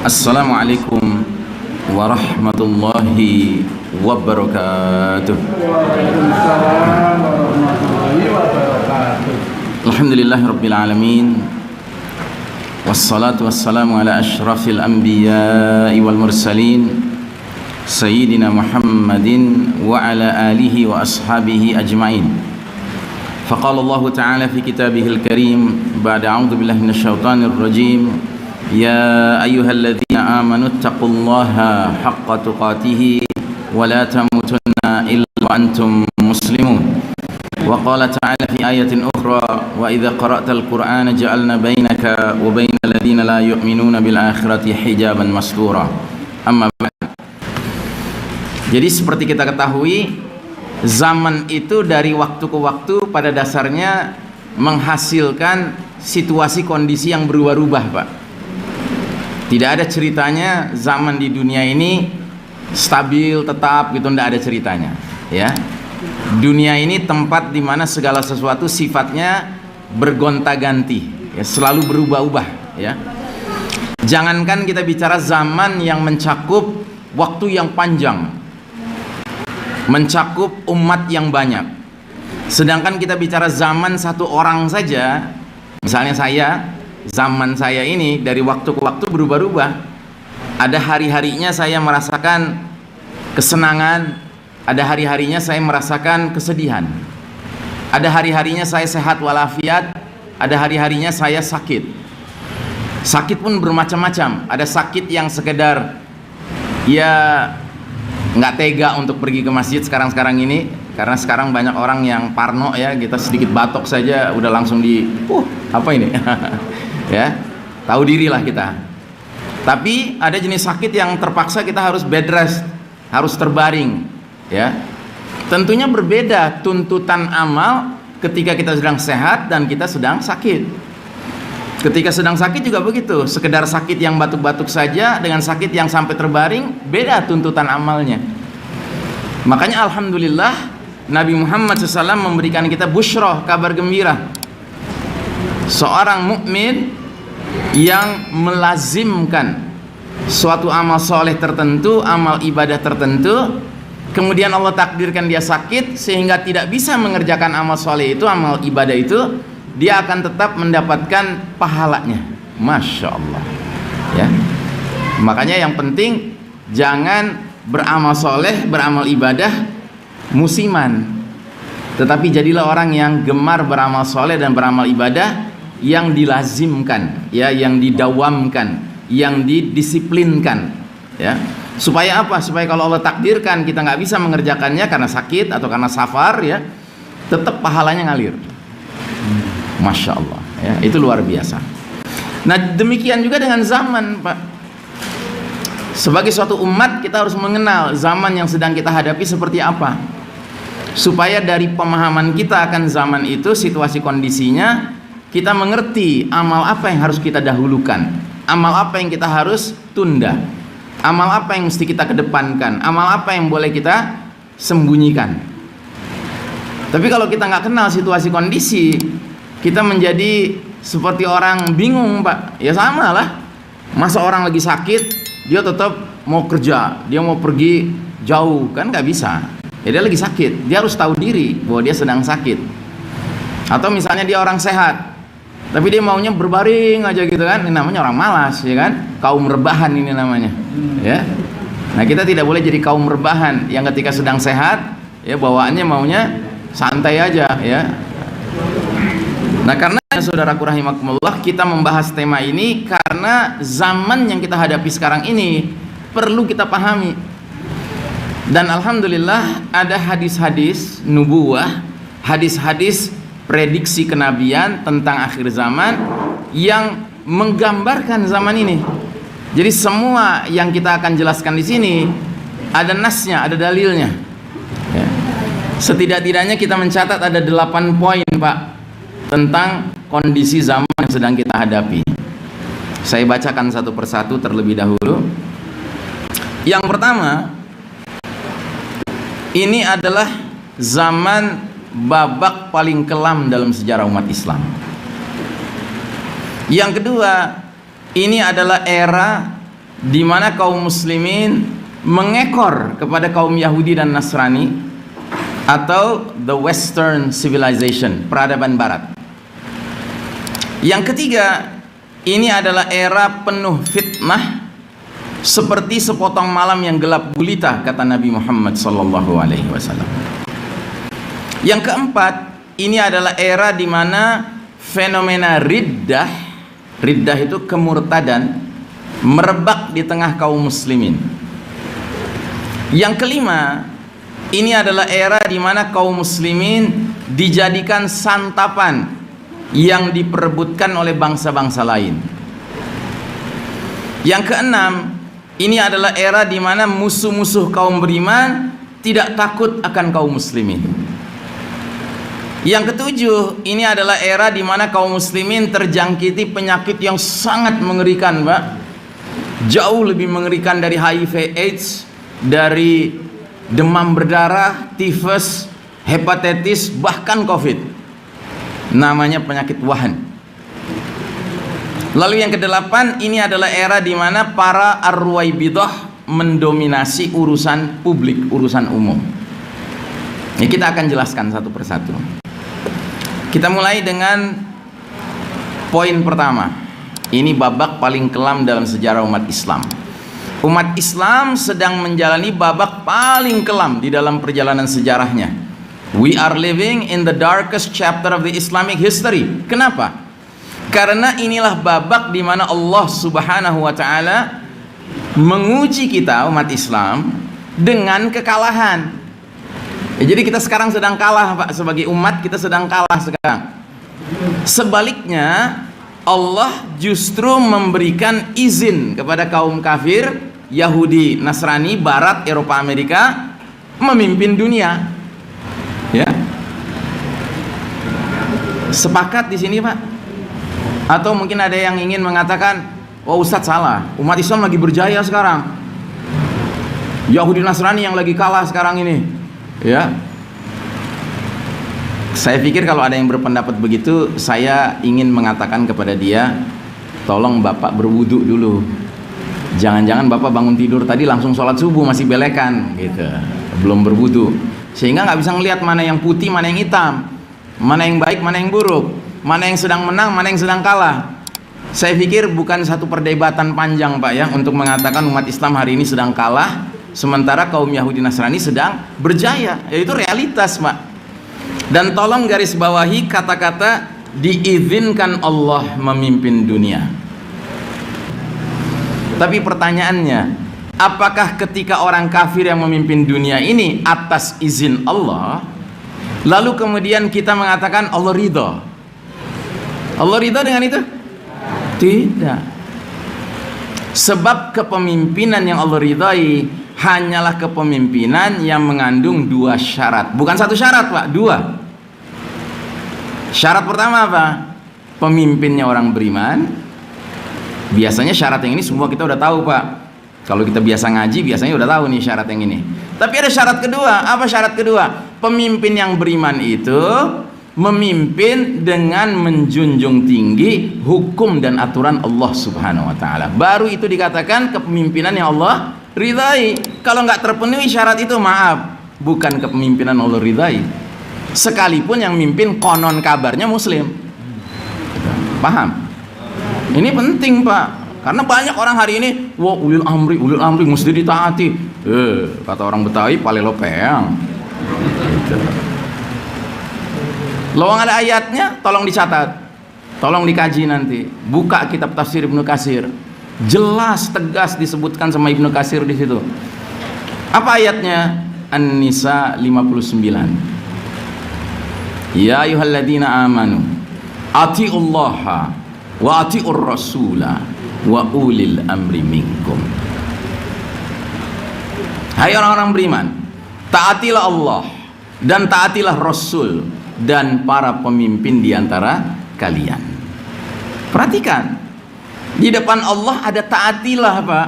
Assalamualaikum warahmatullahi wabarakatuh. Alhamdulillahi rabbil alamin. Wassalatu wassalamu ala ashrafil anbiya'i wal mursalin Sayyidina Muhammadin wa ala alihi wa ashabihi ajma'in. Faqala Allah ta'ala fi kitabihil karim ba'da a'udzu billahi minasyaitonir rajim. Ya ayyuhalladzina amanu taqullaha haqqa tuqatih wa la tamutunna illa wa antum muslimun. Wa qala ta'ala fi ayatin ukhra wa idza qara'tal qur'ana ja'alna bainaka wa bainal ladzina la yu'minuna bil akhirati hijaban mastura. Amma ba'd. Jadi seperti kita ketahui, zaman itu dari waktu ke waktu pada dasarnya menghasilkan situasi kondisi yang berubah-ubah, Pak. Tidak ada ceritanya zaman di dunia ini stabil tetap gitu, tidak ada ceritanya, ya. Dunia ini tempat di mana segala sesuatu sifatnya bergonta-ganti, ya, selalu berubah-ubah, ya. Jangankan kita bicara zaman yang mencakup waktu yang panjang, mencakup umat yang banyak. Sedangkan kita bicara zaman satu orang saja, misalnya zaman saya ini dari waktu ke waktu berubah-ubah. Ada hari-harinya saya merasakan kesenangan, ada hari-harinya saya merasakan kesedihan. Ada hari-harinya saya sehat walafiat, ada hari-harinya saya sakit. Sakit pun bermacam-macam. Ada sakit yang sekedar ya nggak tega untuk pergi ke masjid sekarang ini, karena sekarang banyak orang yang parno, ya, kita sedikit batuk saja udah langsung apa ini ya, tahu diri lah kita. Tapi ada jenis sakit yang terpaksa kita harus bed rest, harus terbaring, ya. Tentunya berbeda tuntutan amal ketika kita sedang sehat dan kita sedang sakit. Ketika sedang sakit juga begitu, sekedar sakit yang batuk-batuk saja dengan sakit yang sampai terbaring, beda tuntutan amalnya. Makanya alhamdulillah Nabi Muhammad SAW memberikan kita busyroh, kabar gembira. Seorang mukmin yang melazimkan suatu amal soleh tertentu, amal ibadah tertentu, kemudian Allah takdirkan dia sakit sehingga tidak bisa mengerjakan amal soleh itu, amal ibadah itu, dia akan tetap mendapatkan pahalanya. Masya Allah, ya. Makanya yang penting jangan beramal soleh, beramal ibadah musiman, tetapi jadilah orang yang gemar beramal soleh dan beramal ibadah yang dilazimkan, ya, yang didawamkan, yang didisiplinkan, ya. Supaya apa? Supaya kalau Allah takdirkan kita nggak bisa mengerjakannya karena sakit atau karena safar, ya, tetap pahalanya ngalir. Masya Allah, ya, itu luar biasa. Nah, demikian juga dengan zaman, Pak. Sebagai suatu umat kita harus mengenal zaman yang sedang kita hadapi seperti apa, supaya dari pemahaman kita akan zaman itu, situasi kondisinya, kita mengerti amal apa yang harus kita dahulukan, amal apa yang kita harus tunda, amal apa yang mesti kita kedepankan, amal apa yang boleh kita sembunyikan. Tapi kalau kita nggak kenal situasi kondisi, kita menjadi seperti orang bingung, Pak. Ya sama lah. Masa orang lagi sakit, dia tetap mau kerja, dia mau pergi jauh, kan nggak bisa. Ya, dia lagi sakit, dia harus tahu diri bahwa dia sedang sakit. Atau misalnya dia orang sehat, tapi dia maunya berbaring aja gitu kan. Ini namanya orang malas, ya kan? Kaum rebahan ini namanya, ya. Nah, kita tidak boleh jadi kaum rebahan yang ketika sedang sehat, ya, bawaannya maunya santai aja, ya. Nah, karena saudaraku rahimakumullah, kita membahas tema ini karena zaman yang kita hadapi sekarang ini perlu kita pahami. Dan alhamdulillah ada hadis-hadis nubuwah, hadis-hadis prediksi kenabian tentang akhir zaman yang menggambarkan zaman ini. Jadi semua yang kita akan jelaskan di sini ada nasnya, ada dalilnya, ya. Setidak-tidaknya kita mencatat ada 8 poin, Pak, tentang kondisi zaman yang sedang kita hadapi. Saya bacakan satu persatu terlebih dahulu. Yang pertama, ini adalah zaman babak paling kelam dalam sejarah umat Islam. Yang kedua, ini adalah era di mana kaum muslimin mengekor kepada kaum Yahudi dan Nasrani atau the Western civilization, peradaban barat. Yang ketiga, ini adalah era penuh fitnah seperti sepotong malam yang gelap gulita, kata Nabi Muhammad SAW. Yang keempat, ini adalah era di mana fenomena riddah itu kemurtadan, merebak di tengah kaum muslimin. Yang kelima, ini adalah era di mana kaum muslimin dijadikan santapan yang diperebutkan oleh bangsa-bangsa lain. Yang keenam, ini adalah era di mana musuh-musuh kaum beriman tidak takut akan kaum muslimin. Yang ketujuh, ini adalah era di mana kaum muslimin terjangkiti penyakit yang sangat mengerikan, Pak. Jauh lebih mengerikan dari HIV AIDS, dari demam berdarah, tifus, hepatitis, bahkan COVID. Namanya penyakit Wuhan. Lalu yang kedelapan, ini adalah era di mana para ar-ruwaibidah mendominasi urusan publik, urusan umum. Ini kita akan jelaskan satu persatu. Kita mulai dengan poin pertama. Ini babak paling kelam dalam sejarah umat Islam. Umat Islam sedang menjalani babak paling kelam di dalam perjalanan sejarahnya. We are living in the darkest chapter of the Islamic history. Kenapa? Karena inilah babak di mana Allah Subhanahu wa taala menguji kita umat Islam dengan kekalahan. Jadi kita sekarang sedang kalah, Pak. Sebagai umat kita sedang kalah sekarang. Sebaliknya, Allah justru memberikan izin kepada kaum kafir Yahudi, Nasrani, Barat, Eropa, Amerika memimpin dunia. Ya, sepakat di sini, Pak? Atau mungkin ada yang ingin mengatakan, "Oh, Ustadz salah. Umat Islam lagi berjaya sekarang. Yahudi, Nasrani yang lagi kalah sekarang ini." Ya, saya pikir kalau ada yang berpendapat begitu, saya ingin mengatakan kepada dia, tolong Bapak berwudu dulu. Jangan-jangan Bapak bangun tidur tadi langsung sholat subuh masih belekan gitu, belum berwudu, sehingga nggak bisa ngelihat mana yang putih, mana yang hitam, mana yang baik, mana yang buruk, mana yang sedang menang, mana yang sedang kalah. Saya pikir bukan satu perdebatan panjang, Pak, ya, untuk mengatakan umat Islam hari ini sedang kalah, sementara kaum Yahudi Nasrani sedang berjaya. Yaitu realitas, Pak. Dan tolong garis bawahi kata-kata diizinkan Allah memimpin dunia. Tapi pertanyaannya, apakah ketika orang kafir yang memimpin dunia ini atas izin Allah, lalu kemudian kita mengatakan Allah ridha? Allah ridha dengan itu? Tidak. Sebab kepemimpinan yang Allah ridhai hanyalah kepemimpinan yang mengandung dua syarat. Bukan satu syarat, Pak, dua. Syarat pertama apa? Pemimpinnya orang beriman. Biasanya syarat yang ini semua kita udah tahu, Pak. Kalau kita biasa ngaji, biasanya udah tahu nih syarat yang ini. Tapi ada syarat kedua. Apa syarat kedua? Pemimpin yang beriman itu memimpin dengan menjunjung tinggi hukum dan aturan Allah Subhanahu wa taala. Baru itu dikatakan kepemimpinan yang Allah ridhai. Kalau nggak terpenuhi syarat itu, maaf, bukan kepemimpinan Allah ridhai. Sekalipun yang mimpin konon kabarnya muslim. Paham? Ini penting, Pak, karena banyak orang hari ini, wah, ulil amri mesti ditaati. Kata orang Betawi, palelo peang. Gitu. Lowong ada ayatnya, tolong dicatat, tolong dikaji nanti. Buka kitab tafsir Ibnu Katsir, jelas tegas disebutkan sama Ibnu Katsir di situ. Apa ayatnya? An-Nisa 59. Ya ayyuhalladzina amanu atiullaha wa atiur rasula wa ulil amri minkum. Hai orang-orang beriman, taatilah Allah dan taatilah Rasul dan para pemimpin di antara kalian. Perhatikan, di depan Allah ada taatilah, Pak.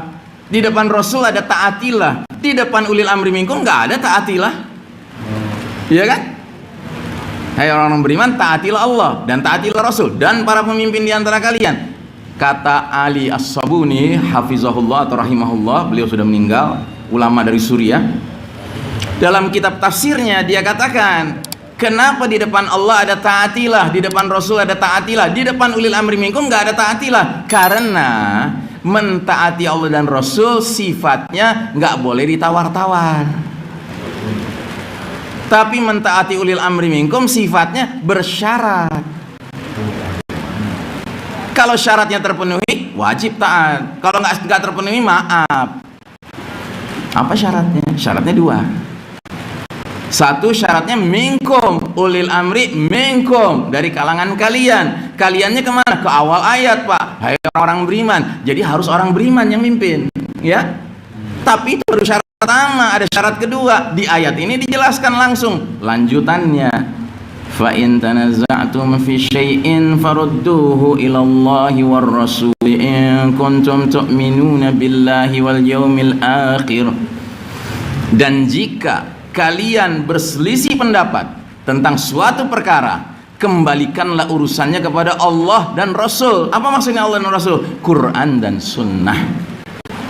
Di depan Rasul ada taatilah. Di depan ulil amri minkum nggak ada taatilah. Iya kan? Hai orang-orang beriman, taatilah Allah dan taatilah Rasul dan para pemimpin di antara kalian. Kata Ali As-Sabuni hafizahullah atau rahimahullah, beliau sudah meninggal, ulama dari Suriah. Dalam kitab tafsirnya dia katakan, kenapa di depan Allah ada taatilah, di depan Rasul ada taatilah, di depan ulil amri minkum nggak ada taatilah? Karena mentaati Allah dan Rasul sifatnya nggak boleh ditawar-tawar. Tapi mentaati ulil amri minkum sifatnya bersyarat. Kalau syaratnya terpenuhi, wajib taat. Kalau nggak terpenuhi, maaf. Apa syaratnya? Syaratnya dua. Satu, syaratnya minkum, ulil amri minkum, dari kalangan kalian. Kaliannya kemana? Ke awal ayat, Pak. Hai orang beriman. Jadi harus orang beriman yang mimpin, ya. Tapi itu baru syarat pertama. Ada syarat kedua. Di ayat ini dijelaskan langsung lanjutannya. Fa in tanaza'tum fi syai'in farudduhu ila Allahi war rasul in kuntum tu'minuna billahi wal yaumil akhir. Dan jika kalian berselisih pendapat tentang suatu perkara, kembalikanlah urusannya kepada Allah dan Rasul. Apa maksudnya Allah dan Rasul? Quran dan Sunnah.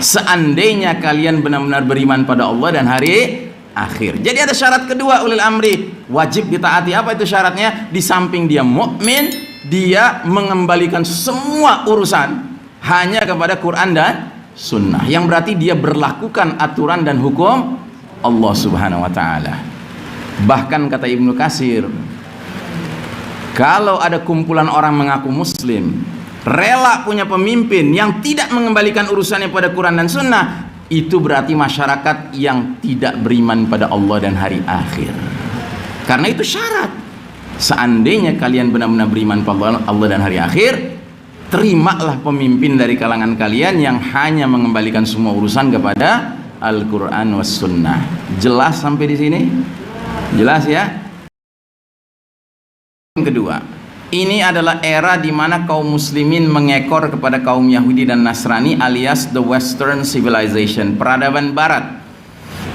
Seandainya kalian benar-benar beriman pada Allah dan hari akhir. Jadi ada syarat kedua ulil amri, wajib ditaati. Apa itu syaratnya? Di samping dia mukmin, dia mengembalikan semua urusan hanya kepada Quran dan Sunnah, yang berarti dia berlakukan aturan dan hukum Allah Subhanahu wa ta'ala. Bahkan kata Ibnu Katsir, kalau ada kumpulan orang mengaku muslim, rela punya pemimpin yang tidak mengembalikan urusannya pada Quran dan Sunnah, itu berarti masyarakat yang tidak beriman pada Allah dan hari akhir. Karena itu syarat. Seandainya kalian benar-benar beriman pada Allah dan hari akhir, terimalah pemimpin dari kalangan kalian yang hanya mengembalikan semua urusan kepada Al-Quran was Sunnah. Jelas sampai di sini? Jelas ya? Yang kedua, ini adalah era di mana kaum muslimin mengekor kepada kaum Yahudi dan Nasrani, alias the Western Civilization, peradaban barat.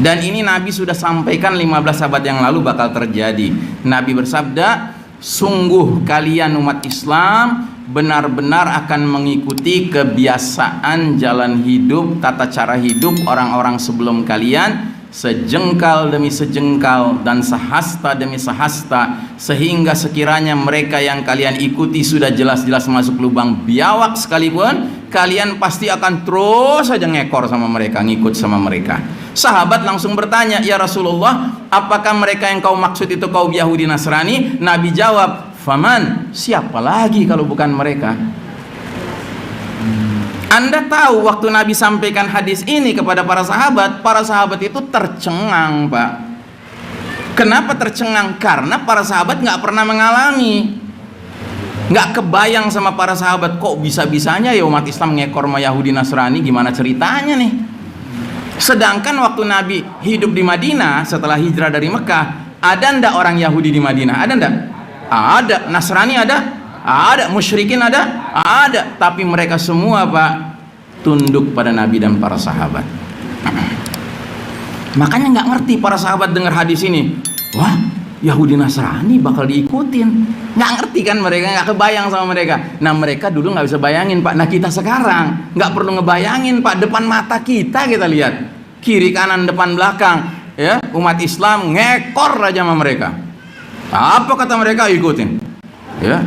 Dan ini Nabi sudah sampaikan 15 abad yang lalu bakal terjadi. Nabi bersabda, sungguh kalian umat Islam benar-benar akan mengikuti kebiasaan jalan hidup, tata cara hidup orang-orang sebelum kalian, sejengkal demi sejengkal dan sehasta demi sehasta, sehingga sekiranya mereka yang kalian ikuti sudah jelas-jelas masuk lubang biawak sekalipun, kalian pasti akan terus saja ngekor sama mereka, ngikut sama mereka. Sahabat langsung bertanya, ya Rasulullah, apakah mereka yang kau maksud itu kaum Yahudi Nasrani? Nabi jawab, faman, siapa lagi kalau bukan mereka? Anda tahu waktu Nabi sampaikan hadis ini kepada para sahabat itu tercengang, Pak. Kenapa tercengang? Karena para sahabat nggak pernah mengalami, nggak kebayang sama para sahabat, kok bisa-bisanya ya umat Islam ngekor sama Yahudi Nasrani, gimana ceritanya nih? Sedangkan waktu Nabi hidup di Madinah setelah hijrah dari Mekah, ada ndak orang Yahudi di Madinah? Ada ndak? Ada. Nasrani ada? Ada. Musyrikin ada? Ada. Tapi mereka semua, Pak, tunduk pada Nabi dan para sahabat. Makanya nggak ngerti para sahabat dengar hadis ini, wah, Yahudi Nasrani bakal diikutin. Nggak ngerti kan mereka, nggak kebayang sama mereka. Nah mereka dulu nggak bisa bayangin, Pak. Nah kita sekarang nggak perlu ngebayangin, Pak. Depan mata kita lihat, kiri kanan depan belakang, ya, umat Islam ngekor aja sama mereka. Apa kata mereka, ikutin, ya.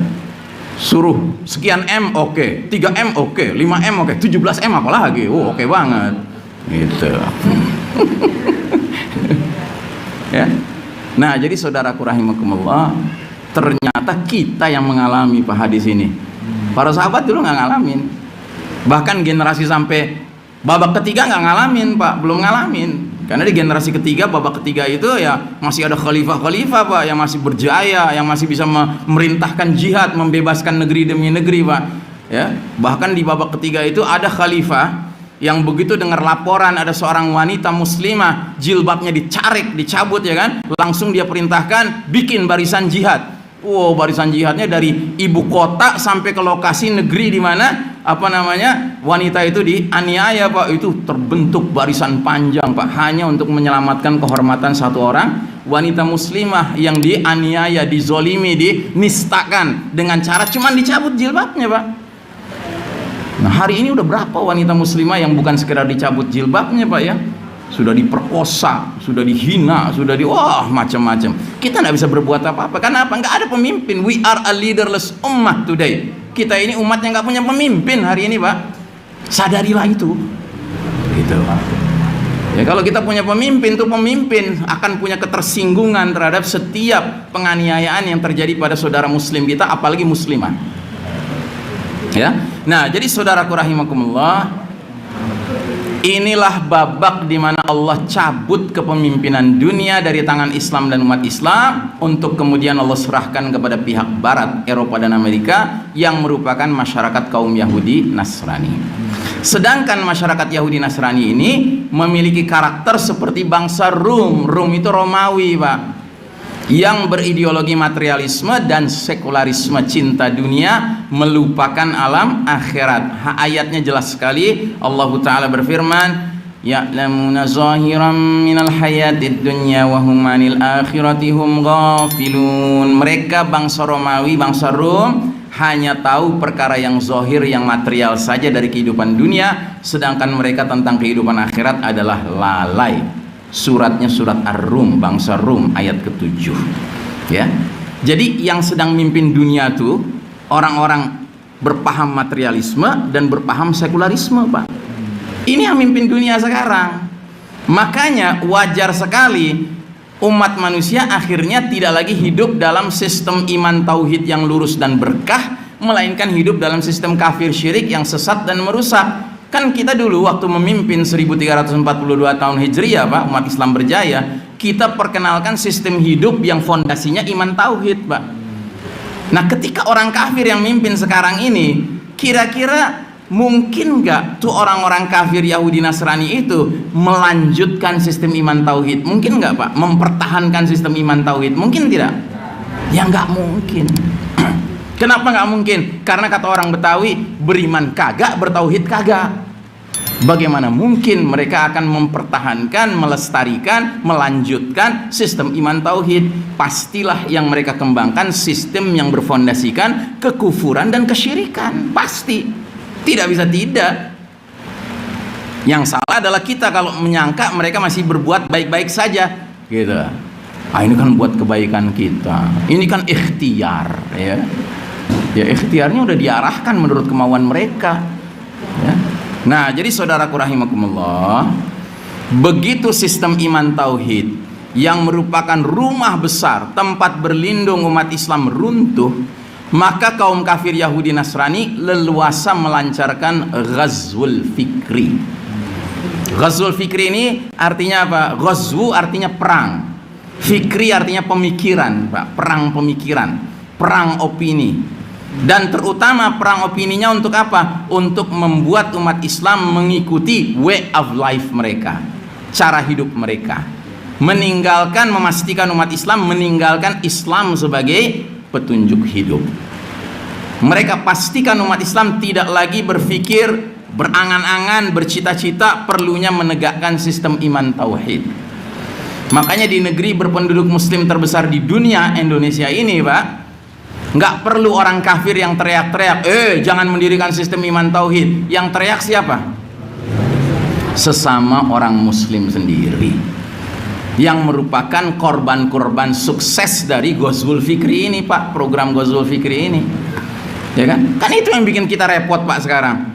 Suruh sekian M oke, 3M oke, 5M oke, 17M apalagi, oke banget, gitu. Ya. Nah jadi saudaraku rahimakumullah, ternyata kita yang mengalami Pak hadis ini. Para sahabat dulu nggak ngalamin, bahkan generasi sampai babak ketiga nggak ngalamin, Pak, belum ngalamin. Karena di generasi ketiga, babak ketiga itu ya masih ada khalifah-khalifah, Pak, yang masih berjaya, yang masih bisa memerintahkan jihad, membebaskan negeri demi negeri, Pak. Ya, bahkan di babak ketiga itu ada khalifah yang begitu dengar laporan ada seorang wanita muslimah jilbabnya dicabut ya kan, langsung dia perintahkan bikin barisan jihad. Wow, barisan jihadnya dari ibu kota sampai ke lokasi negeri di mana wanita itu dianiaya, Pak. Itu terbentuk barisan panjang, Pak, hanya untuk menyelamatkan kehormatan satu orang wanita muslimah yang dianiaya, dizolimi, dinistakan dengan cara cuman dicabut jilbabnya, Pak. Nah, hari ini udah berapa wanita muslimah yang bukan sekedar dicabut jilbabnya, Pak ya? Sudah diperkosa, sudah dihina, sudah wah macam-macam. Kita nggak bisa berbuat apa-apa. Karena apa? Nggak ada pemimpin. We are a leaderless ummah today. Kita ini umat yang nggak punya pemimpin hari ini, Pak. Sadarilah itu. Gitu. Ya, kalau kita punya pemimpin, tuh pemimpin akan punya ketersinggungan terhadap setiap penganiayaan yang terjadi pada saudara muslim kita, apalagi muslimah. Ya. Nah, jadi saudaraku rahimakumullah, inilah babak di mana Allah cabut kepemimpinan dunia dari tangan Islam dan umat Islam untuk kemudian Allah serahkan kepada pihak Barat, Eropa dan Amerika yang merupakan masyarakat kaum Yahudi Nasrani. Sedangkan masyarakat Yahudi Nasrani ini memiliki karakter seperti bangsa Rum. Rum itu Romawi, Pak, yang berideologi materialisme dan sekularisme, cinta dunia, melupakan alam akhirat. Ayatnya jelas sekali. Allah Ta'ala berfirman, ya'lamuna zahiran minal hayatid dunya wa hum 'anil akhirati hum ghafilun. Mereka bangsa Romawi, bangsa Rum, hanya tahu perkara yang zahir, yang material saja dari kehidupan dunia, sedangkan mereka tentang kehidupan akhirat adalah lalai. Suratnya surat Ar-Rum, bangsa Rum, ayat ke-7. Ya. Jadi yang sedang mimpin dunia tuh orang-orang berpaham materialisme dan berpaham sekularisme, Pak. Ini yang mimpin dunia sekarang. Makanya wajar sekali umat manusia akhirnya tidak lagi hidup dalam sistem iman tauhid yang lurus dan berkah, melainkan hidup dalam sistem kafir syirik yang sesat dan merusak. Kan kita dulu waktu memimpin 1342 tahun Hijriah, Pak, umat Islam berjaya, kita perkenalkan sistem hidup yang fondasinya iman tauhid, Pak. Nah, ketika orang kafir yang mimpin sekarang ini, kira-kira mungkin nggak tuh orang-orang kafir Yahudi Nasrani itu melanjutkan sistem iman tauhid? Mungkin nggak, Pak, mempertahankan sistem iman tauhid? Mungkin tidak? Ya nggak mungkin. Kenapa nggak mungkin? Karena kata orang Betawi, beriman kagak, bertauhid kagak. Bagaimana mungkin mereka akan mempertahankan, melestarikan, melanjutkan sistem iman tauhid? Pastilah yang mereka kembangkan sistem yang berfondasikan kekufuran dan kesyirikan. Pasti. Tidak bisa tidak. Yang salah adalah kita kalau menyangka mereka masih berbuat baik-baik saja, gitu. Ini kan buat kebaikan kita. Ini kan ikhtiar, ya. Ya, ikhtiarnya udah diarahkan menurut kemauan mereka. Ya. Nah, jadi saudaraku rahimakumullah, begitu sistem iman tauhid yang merupakan rumah besar, tempat berlindung umat Islam runtuh, maka kaum kafir Yahudi Nasrani leluasa melancarkan ghazwul fikri. Ghazwul fikri ini artinya apa? Ghazwu artinya perang, fikri artinya pemikiran, Pak. Perang pemikiran, perang opini. Dan terutama perang opininya untuk apa? Untuk membuat umat Islam mengikuti way of life mereka, cara hidup mereka, meninggalkan, memastikan umat Islam meninggalkan Islam sebagai petunjuk hidup. Mereka pastikan umat Islam tidak lagi berpikir, berangan-angan, bercita-cita perlunya menegakkan sistem iman tauhid. Makanya di negeri berpenduduk muslim terbesar di dunia, Indonesia ini, Pak, nggak perlu orang kafir yang teriak-teriak, jangan mendirikan sistem iman tauhid. Yang teriak siapa? Sesama orang muslim sendiri, yang merupakan korban-korban sukses dari Ghazwul Fikri ini, Pak. Program Ghazwul Fikri ini, ya kan? Kan itu yang bikin kita repot, Pak, sekarang.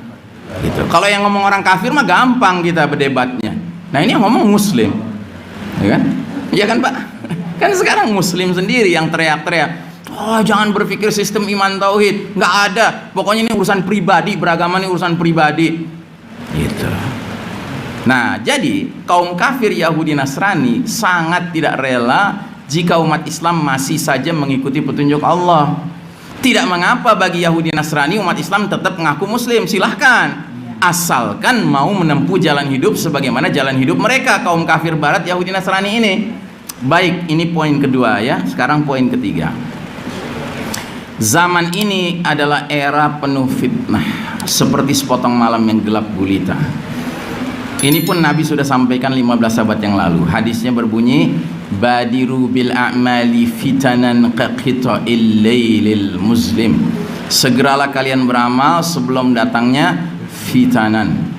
Gitu. Kalau yang ngomong orang kafir mah gampang kita berdebatnya. Nah, ini yang ngomong muslim, ya kan? Ya kan, Pak? Kan sekarang muslim sendiri yang teriak-teriak, jangan berpikir sistem iman tauhid, nggak ada. Pokoknya ini urusan pribadi, beragama ini urusan pribadi. Gitu. Nah, jadi kaum kafir Yahudi Nasrani sangat tidak rela jika umat Islam masih saja mengikuti petunjuk Allah. Tidak mengapa bagi Yahudi Nasrani umat Islam tetap mengaku muslim, silahkan, asalkan mau menempuh jalan hidup sebagaimana jalan hidup mereka, kaum kafir barat Yahudi Nasrani ini. Baik, ini poin kedua ya. Sekarang poin ketiga. Zaman ini adalah era penuh fitnah, seperti sepotong malam yang gelap gulita. Ini pun Nabi sudah sampaikan 15 abad yang lalu. Hadisnya berbunyi, badiru bil a'mali fitanan qaqita'il lailil muslim. Segeralah kalian beramal sebelum datangnya fitanan.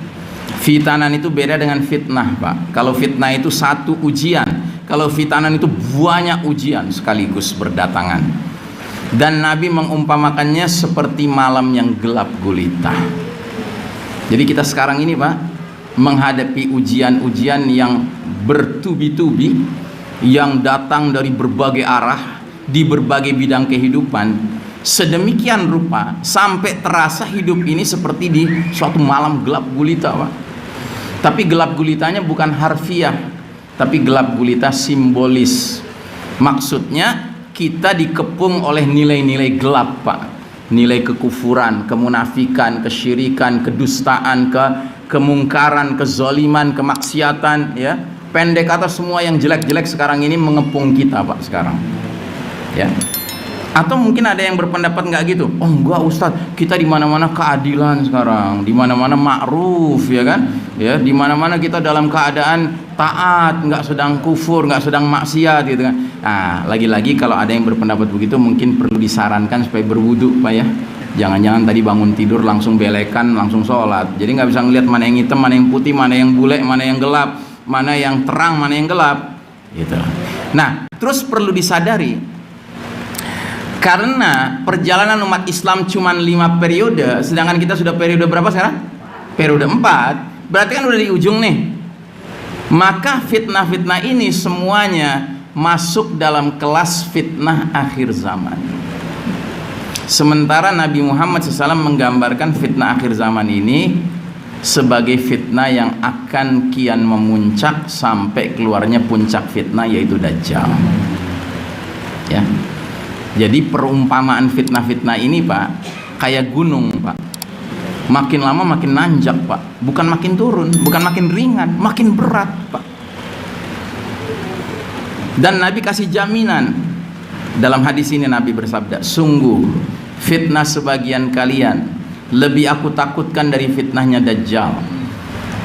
Fitanan itu beda dengan fitnah, Pak. Kalau fitnah itu satu ujian, kalau fitanan itu banyak ujian sekaligus berdatangan. Dan Nabi mengumpamakannya seperti malam yang gelap gulita. Jadi kita sekarang ini, Pak, menghadapi ujian-ujian yang bertubi-tubi, yang datang dari berbagai arah, di berbagai bidang kehidupan, sedemikian rupa sampai terasa hidup ini seperti di suatu malam gelap gulita, Pak. Tapi gelap gulitanya bukan harfiah, tapi gelap gulita simbolis. Maksudnya kita dikepung oleh nilai-nilai gelap, Pak. Nilai kekufuran, kemunafikan, kesyirikan, kedustaan, kemungkaran, kezaliman, kemaksiatan, ya. Pendek kata semua yang jelek-jelek sekarang ini mengepung kita, Pak, sekarang. Ya. Atau mungkin ada yang berpendapat nggak gitu. Oh enggak Ustadz, kita di mana-mana keadilan sekarang, di mana-mana ma'ruf, ya kan? Ya, di mana-mana kita dalam keadaan taat, nggak sedang kufur, nggak sedang maksiat, gitu kan? Nah, lagi-lagi kalau ada yang berpendapat begitu, mungkin perlu disarankan supaya berwudu, Pak, ya. Jangan-jangan tadi bangun tidur langsung belekan, langsung sholat. Jadi nggak bisa ngelihat mana yang hitam, mana yang putih, mana yang bule, mana yang gelap, mana yang terang, mana yang gelap, gitu. Nah, terus perlu disadari, karena perjalanan umat Islam cuma 5 periode, sedangkan kita sudah periode berapa sekarang? Periode 4. Berarti kan udah di ujung nih. Maka fitnah-fitnah ini semuanya masuk dalam kelas fitnah akhir zaman. Sementara Nabi Muhammad SAW menggambarkan fitnah akhir zaman ini sebagai fitnah yang akan kian memuncak sampai keluarnya puncak fitnah, yaitu Dajjal. Ya. Jadi perumpamaan fitnah-fitnah ini, Pak, kayak gunung, Pak. Makin lama makin nanjak, Pak. Bukan makin turun, bukan makin ringan, makin berat, Pak. Dan Nabi kasih jaminan. Dalam hadis ini Nabi bersabda, sungguh fitnah sebagian kalian lebih aku takutkan dari fitnahnya Dajjal.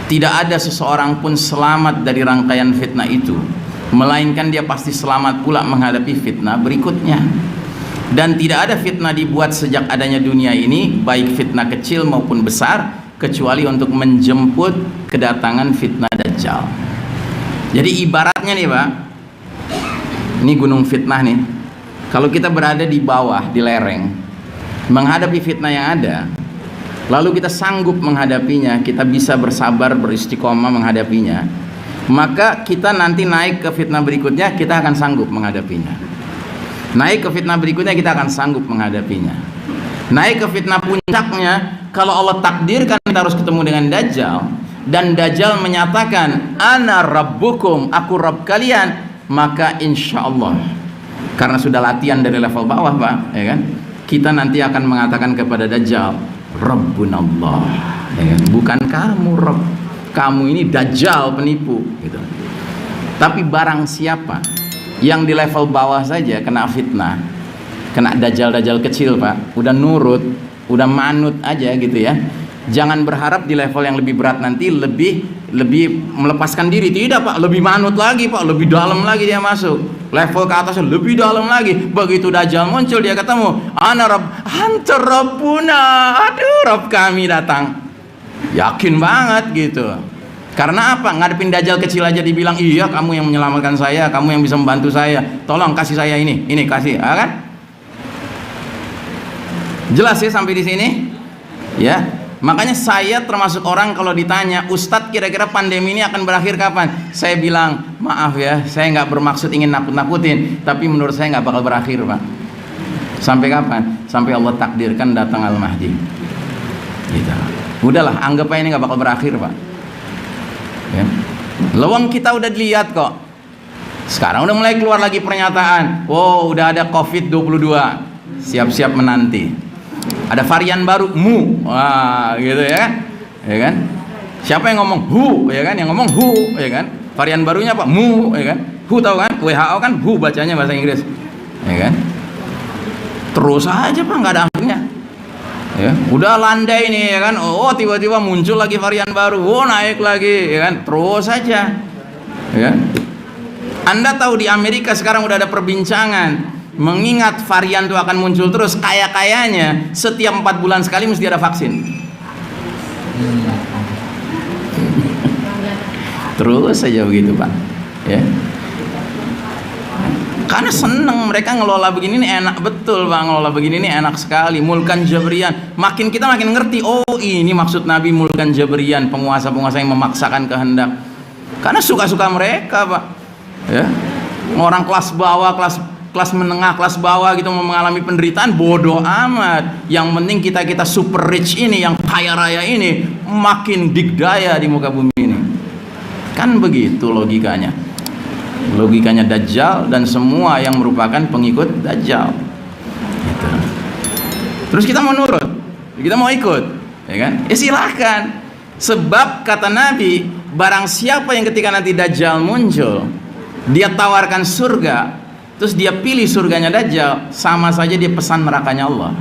Tidak ada seseorang pun selamat dari rangkaian fitnah itu, melainkan dia pasti selamat pula menghadapi fitnah berikutnya. Dan tidak ada fitnah dibuat sejak adanya dunia ini, baik fitnah kecil maupun besar, kecuali untuk menjemput kedatangan fitnah Dajjal. Jadi ibaratnya nih, Pak, ini gunung fitnah nih. Kalau kita berada di bawah, di lereng, menghadapi fitnah yang ada, lalu kita sanggup menghadapinya, kita bisa bersabar, beristiqomah menghadapinya, maka kita nanti naik ke fitnah berikutnya, kita akan sanggup menghadapinya. Naik ke fitnah berikutnya, kita akan sanggup menghadapinya. Naik ke fitnah puncaknya, kalau Allah takdirkan kita harus ketemu dengan Dajjal, dan Dajjal menyatakan ana rabbukum, aku Rabb kalian, maka insya Allah, karena sudah latihan dari level bawah, Pak, ya kan, kita nanti akan mengatakan kepada Dajjal, Rabbunallah, ya kan? Bukan kamu Rabb, kamu ini Dajjal penipu, gitu. Tapi barang siapa yang di level bawah saja kena fitnah, kena dajjal-dajjal kecil, Pak, udah nurut, udah manut aja gitu ya, jangan berharap di level yang lebih berat nanti lebih melepaskan diri. Tidak, Pak, lebih manut lagi, Pak, lebih dalam lagi dia masuk level ke atasnya, lebih dalam lagi. Begitu dajjal muncul, dia ketemu ana rabb anta rabbuna, aduh Rabb kami datang, yakin banget gitu. Karena apa? Ngadepin dajjal kecil aja dibilang, iya kamu yang menyelamatkan saya, kamu yang bisa membantu saya, tolong kasih saya ini kasih, kan? Jelas ya sampai di sini? Ya, makanya saya termasuk orang kalau ditanya, Ustadz kira-kira pandemi ini akan berakhir kapan? Saya bilang, maaf ya, saya nggak bermaksud ingin nakut-nakutin, tapi menurut saya nggak bakal berakhir, Pak. Sampai kapan? Sampai Allah takdirkan datang Al-Mahdi. Gitu. Udahlah, anggap aja ini nggak bakal berakhir, Pak. Ya. Lewang kita udah dilihat kok. Sekarang udah mulai keluar lagi pernyataan, wow udah ada COVID-22, siap-siap menanti. Ada varian baru mu, wah gitu ya kan? Ya kan? Siapa yang ngomong hu, ya kan? Yang ngomong hu, ya kan? Varian barunya apa? Mu, ya kan? Hu tahu kan? WHO kan hu bacanya bahasa Inggris, ya kan? Terus aja, Pak, nggak ada akhirnya. Ya, udah landai nih, ya kan? Oh tiba-tiba muncul lagi varian baru, oh naik lagi, ya kan? Terus saja, ya. Anda tahu di Amerika sekarang udah ada perbincangan, mengingat varian itu akan muncul terus, kayaknya setiap 4 bulan sekali mesti ada vaksin. Terus saja begitu Pak, ya. Karena seneng mereka ngelola begini nih, enak betul Pak, ngelola begini nih enak sekali. Mulkan Jabrian, makin kita makin ngerti, oh ini maksud Nabi mulkan Jabrian, penguasa-penguasa yang memaksakan kehendak. Karena suka-suka mereka Pak, ya. Orang kelas bawah, kelas menengah, kelas bawah gitu mengalami penderitaan, bodoh amat. Yang penting kita super rich ini, yang kaya raya ini makin digdaya di muka bumi ini. Kan begitu logikanya. Logikanya Dajjal dan semua yang merupakan pengikut Dajjal gitu. Terus kita mau nurut, kita mau ikut, ya kan? Ya silahkan. Sebab kata Nabi, barang siapa yang ketika nanti Dajjal muncul, dia tawarkan surga, terus dia pilih surganya Dajjal, sama saja dia pesan nerakanya Allah.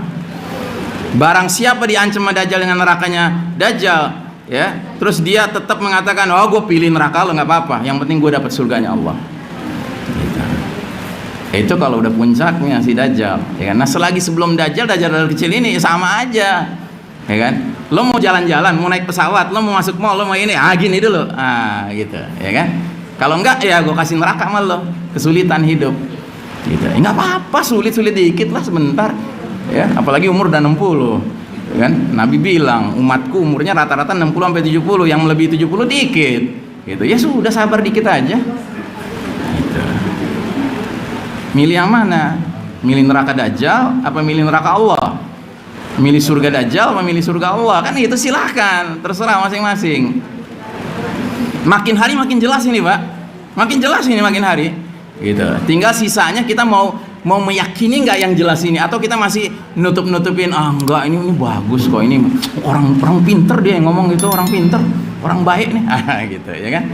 Barang siapa diancam Dajjal dengan nerakanya Dajjal, ya, terus dia tetap mengatakan, oh gue pilih neraka lo, nggak apa-apa, yang penting gue dapat surganya Allah. Itu kalau udah puncaknya si Dajjal, ya kan? Nah selagi sebelum Dajjal kecil ini sama aja, ya kan? Lo mau jalan-jalan, mau naik pesawat, lo mau masuk mall, lo mau ini, gini dulu, gitu, ya kan? Kalau enggak, ya gue kasih neraka sama lo, kesulitan hidup, gitu. Ya, nggak apa-apa, sulit-sulit dikit lah sebentar, ya. Apalagi umur udah 60, ya kan? Nabi bilang umatku umurnya rata-rata 60 sampai 70, yang lebih 70 dikit, gitu. Ya sudah sabar dikit aja. Milih yang mana? Milih neraka Dajjal apa milih neraka Allah? Milih surga Dajjal apa milih surga Allah? Kan itu silahkan, terserah masing-masing. Makin hari makin jelas ini Pak, makin jelas ini makin hari gitu. Tinggal sisanya kita mau meyakini nggak yang jelas ini, atau kita masih nutup-nutupin, enggak ini bagus kok, ini orang pinter dia yang ngomong gitu, orang pinter, orang baik nih, gitu ya kan.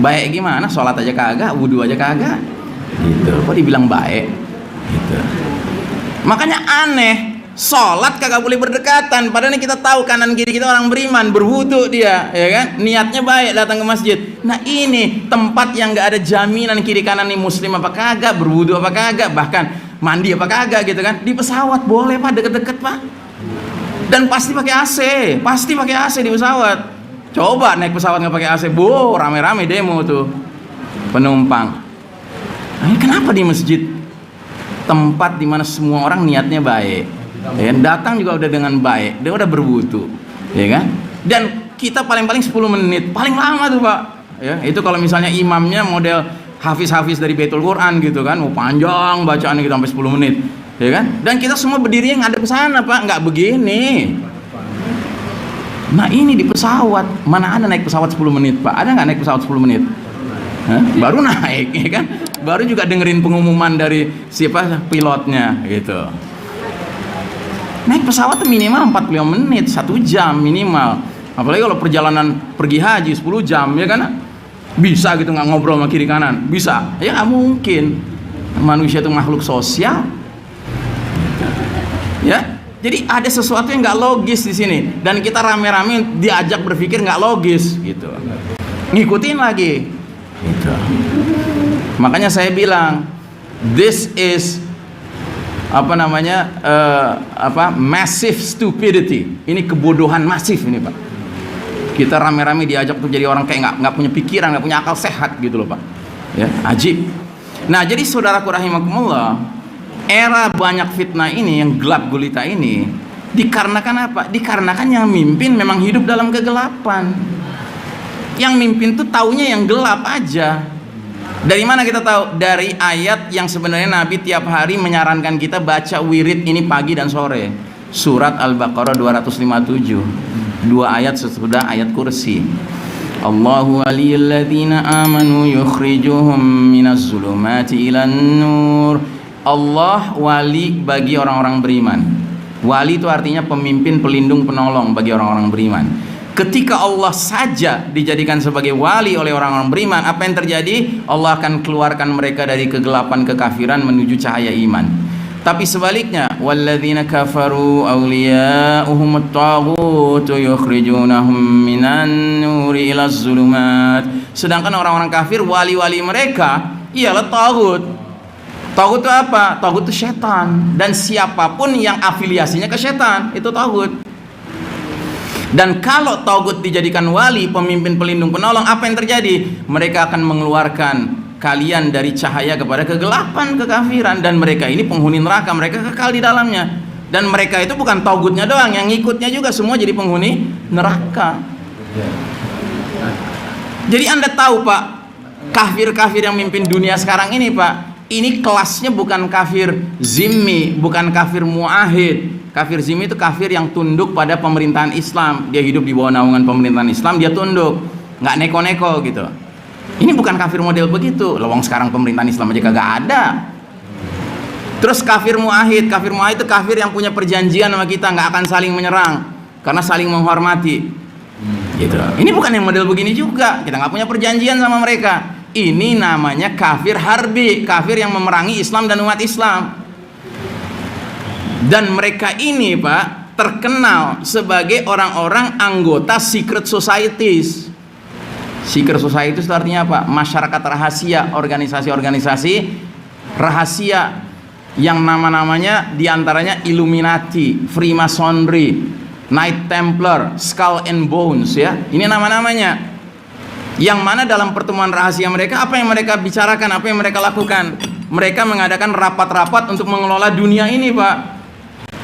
Baik gimana? Sholat aja kagak, wudhu aja kagak gitu, kok dibilang baik gitu. Makanya aneh, sholat kagak boleh berdekatan, padahal kita tahu kanan kiri kita orang beriman, berwudu dia, ya kan, niatnya baik datang ke masjid. Nah ini tempat yang nggak ada jaminan kiri kanan nih muslim apa kagak, berwudu apa kagak, bahkan mandi apa kagak gitu kan. Di pesawat boleh Pak, deket-deket Pak, dan pasti pakai AC di pesawat. Coba naik pesawat nggak pakai AC, rame-rame demo tuh penumpang. Nah, kenapa di masjid, tempat dimana semua orang niatnya baik, ya, datang juga udah dengan baik, dia udah berwudu, ya kan? Dan kita paling-paling 10 menit, paling lama tuh Pak, ya. Itu kalau misalnya imamnya model hafiz-hafiz dari Baitul Quran gitu kan, panjang bacaannya gitu sampai 10 menit, ya kan? Dan kita semua berdiri yang ngadep ke sana Pak, nggak begini. Nah ini di pesawat, mana ada naik pesawat 10 menit Pak? Ada nggak naik pesawat 10 menit? Baru naik, ya kan? Baru juga dengerin pengumuman dari siapa pilotnya gitu. Naik pesawat tuh minimal 45 menit, 1 jam minimal. Apalagi kalau perjalanan pergi haji 10 jam, ya kan? Bisa gitu nggak ngobrol sama kiri kanan? Bisa? Ya nggak mungkin. Manusia itu makhluk sosial, ya. Jadi ada sesuatu yang nggak logis di sini, dan kita rame-rame diajak berpikir nggak logis gitu. Ngikutin lagi. Gitu. Makanya saya bilang, this is massive stupidity. Ini kebodohan masif ini Pak. Kita rame-rame diajak untuk jadi orang kayak nggak punya pikiran, nggak punya akal sehat gitu loh Pak. Ya, ajib. Nah jadi saudaraku rahimakumullah, era banyak fitnah ini yang gelap gulita ini dikarenakan apa? Dikarenakan yang mimpin memang hidup dalam kegelapan. Yang mimpin tuh taunya yang gelap aja. Dari mana kita tahu? Dari ayat yang sebenarnya Nabi tiap hari menyarankan kita baca wirid ini pagi dan sore. Surat Al-Baqarah 257. 2 ayat sesudah ayat kursi. Allahu waliyul ladzina amanu yukhrijuhum minaz zulumati ilan nur. Allah wali bagi orang-orang beriman. Wali itu artinya pemimpin, pelindung, penolong bagi orang-orang beriman. Ketika Allah saja dijadikan sebagai wali oleh orang-orang beriman, apa yang terjadi? Allah akan keluarkan mereka dari kegelapan kekafiran menuju cahaya iman. Tapi sebaliknya, walladzina kafaru awliya'uhumut taghut yukhrijunahum minan nuri ilaz zulumat. Sedangkan orang-orang kafir, wali-wali mereka ialah taghut. Taghut itu apa? Taghut itu setan, dan siapapun yang afiliasinya ke setan itu taghut. Dan kalau Tagut dijadikan wali, pemimpin pelindung penolong, apa yang terjadi? Mereka akan mengeluarkan kalian dari cahaya kepada kegelapan, kekafiran, dan mereka ini penghuni neraka, mereka kekal di dalamnya. Dan mereka itu bukan Tagutnya doang, yang ngikutnya juga semua jadi penghuni neraka. Jadi Anda tahu Pak, kafir-kafir yang mimpin dunia sekarang ini Pak, ini kelasnya bukan kafir zimmi, bukan kafir muahid. Kafir zimmi itu kafir yang tunduk pada pemerintahan Islam. Dia hidup di bawah naungan pemerintahan Islam, dia tunduk, nggak neko-neko gitu. Ini bukan kafir model begitu. Lawang sekarang pemerintahan Islam aja kagak ada. Terus kafir muahid itu kafir yang punya perjanjian sama kita, nggak akan saling menyerang karena saling menghormati. Gitu. Ini bukan yang model begini juga. Kita nggak punya perjanjian sama mereka. Ini namanya kafir harbi, kafir yang memerangi Islam dan umat Islam. Dan mereka ini Pak terkenal sebagai orang-orang anggota secret societies. Secret society itu artinya apa? Masyarakat rahasia, organisasi-organisasi rahasia yang nama-namanya diantaranya Illuminati, Freemasonry, Knight Templar, Skull and Bones ya. Ini nama-namanya. Yang mana dalam pertemuan rahasia mereka, apa yang mereka bicarakan, apa yang mereka lakukan? Mereka mengadakan rapat-rapat untuk mengelola dunia ini Pak.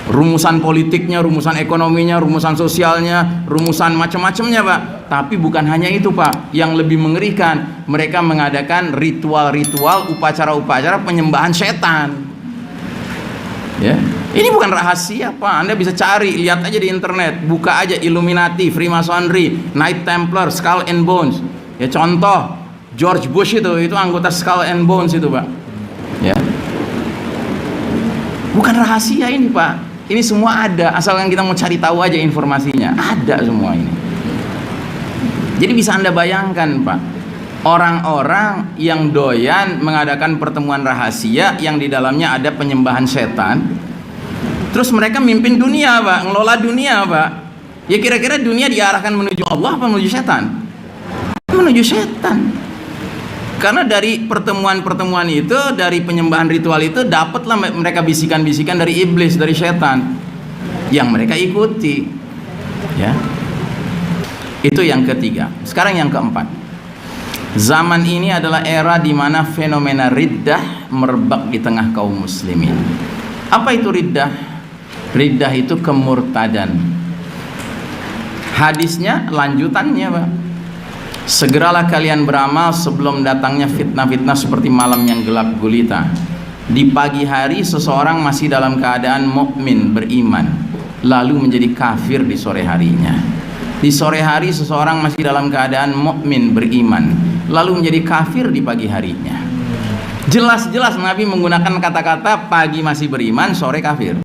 Rumusan politiknya, rumusan ekonominya, rumusan sosialnya, rumusan macam-macamnya Pak. Tapi bukan hanya itu Pak. Yang lebih mengerikan, mereka mengadakan ritual-ritual, upacara-upacara penyembahan setan. Ya, ini bukan rahasia Pak. Anda bisa cari, lihat aja di internet, buka aja Illuminati, Freemasonry, Knight Templar, Skull and Bones. Ya contoh, George Bush itu anggota Skull and Bones itu Pak. Ya, bukan rahasia ini Pak. Ini semua ada, asalkan kita mau cari tahu aja informasinya, ada semua ini. Jadi bisa Anda bayangkan Pak, orang-orang yang doyan mengadakan pertemuan rahasia yang di dalamnya ada penyembahan setan, terus mereka mimpin dunia Pak, ngelola dunia Pak. Ya kira-kira dunia diarahkan menuju Allah apa menuju setan? Menuju setan. Karena dari pertemuan-pertemuan itu, dari penyembahan ritual itu, dapatlah mereka bisikan-bisikan dari iblis, dari setan yang mereka ikuti. Ya, itu yang ketiga. Sekarang yang keempat. Zaman ini adalah era di mana fenomena riddah merebak di tengah kaum muslimin. Apa itu riddah? Riddah itu kemurtadan. Hadisnya lanjutannya Pak. Segeralah kalian beramal sebelum datangnya fitnah-fitnah seperti malam yang gelap gulita. Di pagi hari seseorang masih dalam keadaan mukmin beriman, lalu menjadi kafir di sore harinya. Di sore hari seseorang masih dalam keadaan mukmin beriman, lalu menjadi kafir di pagi harinya. Jelas-jelas Nabi menggunakan kata-kata pagi masih beriman, sore kafir.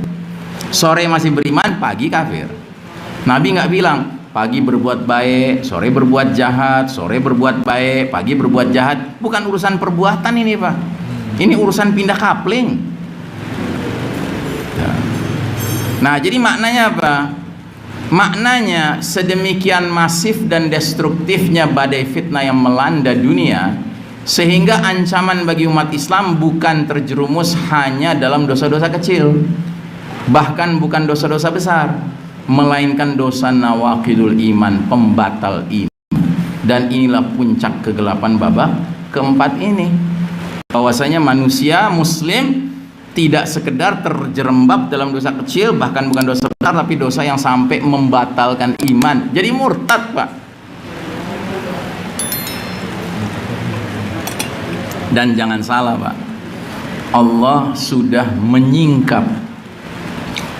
Sore masih beriman, pagi kafir. Nabi nggak bilang pagi berbuat baik, sore berbuat jahat, sore berbuat baik, pagi berbuat jahat. Bukan urusan perbuatan ini Pak. Ini urusan pindah kapling. Nah jadi maknanya apa? Maknanya sedemikian masif dan destruktifnya badai fitnah yang melanda dunia, sehingga ancaman bagi umat Islam bukan terjerumus hanya dalam dosa-dosa kecil, bahkan bukan dosa-dosa besar, melainkan dosa nawaqidul iman, pembatal iman. Dan inilah puncak kegelapan babak keempat ini, bahwasanya manusia muslim tidak sekedar terjerembab dalam dosa kecil, bahkan bukan dosa besar, tapi dosa yang sampai membatalkan iman, jadi murtad Pak. Dan jangan salah Pak, Allah sudah menyingkap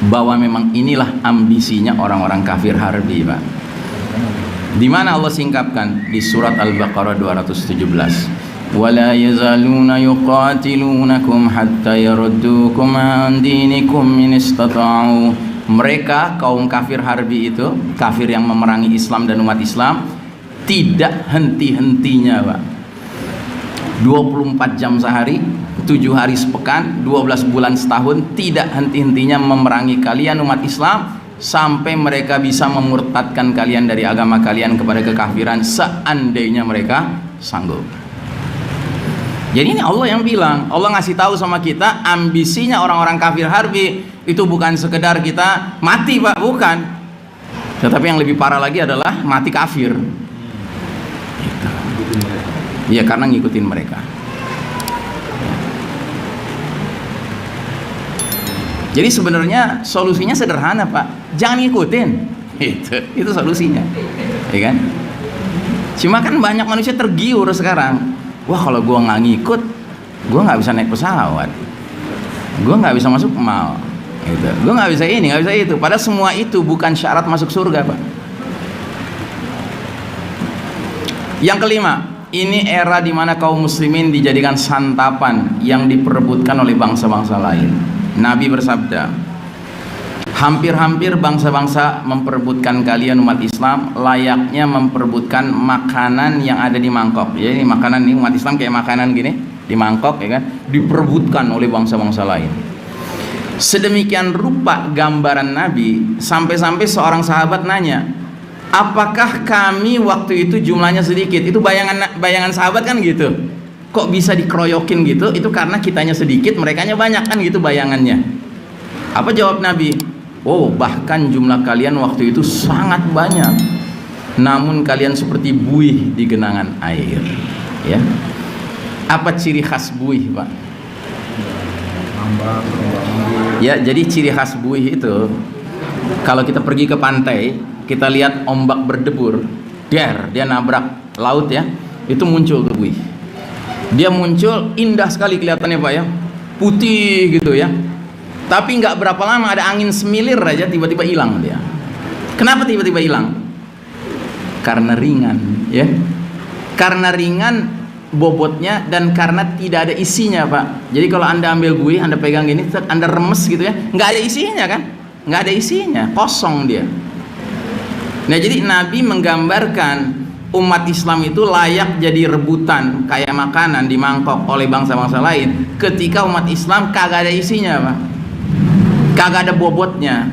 bahwa memang inilah ambisinya orang-orang kafir harbi Pak. Di mana Allah singkapkan? Di surat Al-Baqarah 217. Wala yazaluna yuqatilunakum hatta yaruddukum an dinikum in istata'u. Mereka kaum kafir harbi itu, kafir yang memerangi Islam dan umat Islam, tidak henti-hentinya Pak. 24 jam sehari, 7 hari sepekan, 12 bulan setahun, tidak henti-hentinya memerangi kalian umat Islam, sampai mereka bisa memurtadkan kalian dari agama kalian kepada kekafiran, seandainya mereka sanggup. Jadi ini Allah yang bilang, Allah ngasih tahu sama kita, ambisinya orang-orang kafir harbi itu bukan sekedar kita mati Pak, bukan. Tetapi yang lebih parah lagi adalah mati kafir. Gitu. Ya karena ngikutin mereka. Jadi sebenarnya solusinya sederhana Pak, jangan ngikutin. Itu solusinya, ya kan? Cuma kan banyak manusia tergiur sekarang. Wah kalau gua nggak ngikut, gua nggak bisa naik pesawat, gua nggak bisa masuk mall, gitu. Gua nggak bisa ini, nggak bisa itu. Padahal semua itu bukan syarat masuk surga Pak. Yang kelima, ini era di mana kaum muslimin dijadikan santapan yang diperebutkan oleh bangsa-bangsa lain. Nabi bersabda, hampir-hampir bangsa-bangsa memperebutkan kalian umat Islam layaknya memperebutkan makanan yang ada di mangkok. Jadi makanan ini umat Islam kayak makanan gini di mangkok, ya kan? Diperebutkan oleh bangsa-bangsa lain. Sedemikian rupa gambaran Nabi sampai-sampai seorang sahabat nanya, apakah kami waktu itu jumlahnya sedikit? Itu bayangan sahabat kan gitu. Kok bisa dikeroyokin gitu? Itu karena kitanya sedikit, merekanya banyak kan gitu bayangannya. Apa jawab Nabi? Oh, bahkan jumlah kalian waktu itu sangat banyak. Namun kalian seperti buih di genangan air. Ya. Apa ciri khas buih, Pak? Ya, jadi ciri khas buih itu kalau kita pergi ke pantai, kita lihat ombak berdebur, dia nabrak laut ya, itu muncul tuh buih. Dia muncul indah sekali kelihatannya Pak ya, putih gitu ya. Tapi nggak berapa lama ada angin semilir aja tiba-tiba hilang dia. Kenapa tiba-tiba hilang? Karena ringan ya. Karena ringan bobotnya dan karena tidak ada isinya Pak. Jadi kalau Anda ambil buih, Anda pegang gini, Anda remes gitu ya, nggak ada isinya kan? Nggak ada isinya, kosong dia. Nah jadi Nabi menggambarkan umat Islam itu layak jadi rebutan kayak makanan di mangkok oleh bangsa-bangsa lain ketika umat Islam kagak ada isinya Pak, kagak ada bobotnya.